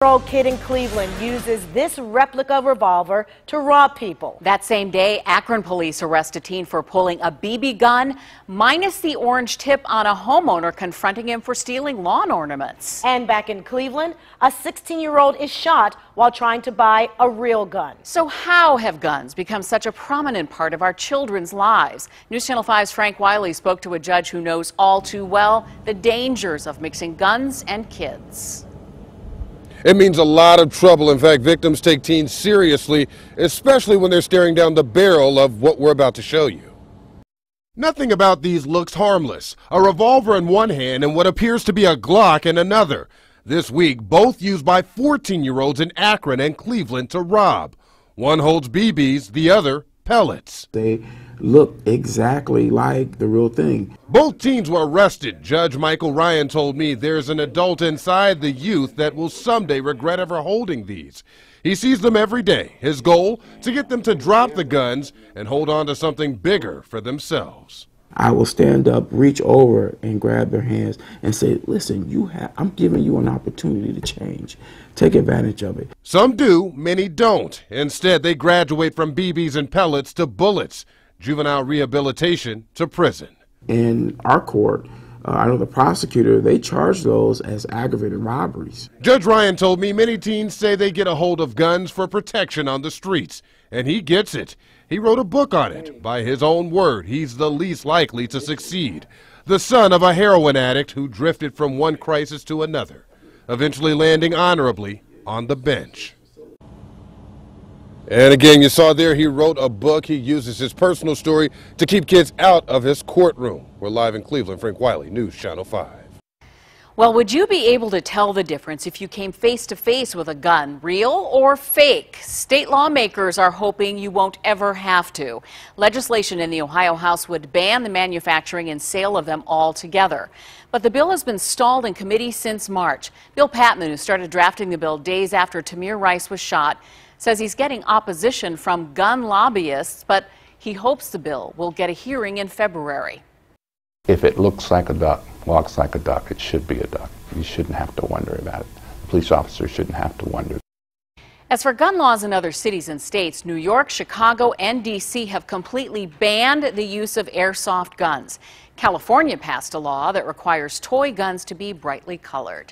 Old kid in Cleveland uses this replica revolver to rob people. That same day, Akron police arrest a teen for pulling a BB gun minus the orange tip on a homeowner confronting him for stealing lawn ornaments. And back in Cleveland, a 16-year-old is shot while trying to buy a real gun. So how have guns become such a prominent part of our children's lives? News Channel 5's Frank Wiley spoke to a judge who knows all too well the dangers of mixing guns and kids. It means a lot of trouble. In fact, victims take teens seriously, especially when they're staring down the barrel of what we're about to show you. Nothing about these looks harmless. A revolver in one hand and what appears to be a Glock in another. This week, both used by 14-year-olds in Akron and Cleveland to rob. One holds BBs, the other pellets. They look exactly like the real thing. Both teens were arrested. Judge Michael Ryan told me there's an adult inside the youth that will someday regret ever holding these. He sees them every day. His goal, to get them to drop the guns and hold on to something bigger for themselves. I will stand up, reach over, and grab their hands and say, listen, I'm giving you an opportunity to change. Take advantage of it. Some do, many don't. Instead, they graduate from BBs and pellets to bullets, juvenile rehabilitation to prison. In our court, I know the prosecutor, they charge those as aggravated robberies. Judge Ryan told me many teens say they get a hold of guns for protection on the streets, and he gets it. He wrote a book on it. By his own word, he's the least likely to succeed. The son of a heroin addict who drifted from one crisis to another, eventually landing honorably on the bench. And again, you saw there he wrote a book. He uses his personal story to keep kids out of his courtroom. We're live in Cleveland. Frank Wiley, News Channel 5. Well, would you be able to tell the difference if you came face to face with a gun, real or fake? State lawmakers are hoping you won't ever have to. Legislation in the Ohio House would ban the manufacturing and sale of them altogether. But the bill has been stalled in committee since March. Bill Patman, who started drafting the bill days after Tamir Rice was shot, says he's getting opposition from gun lobbyists, but he hopes the bill will get a hearing in February. If it looks like a duck, walks like a duck, it should be a duck. You shouldn't have to wonder about it. Police officers shouldn't have to wonder. As for gun laws in other cities and states, New York, Chicago, and D.C. have completely banned the use of airsoft guns. California passed a law that requires toy guns to be brightly colored.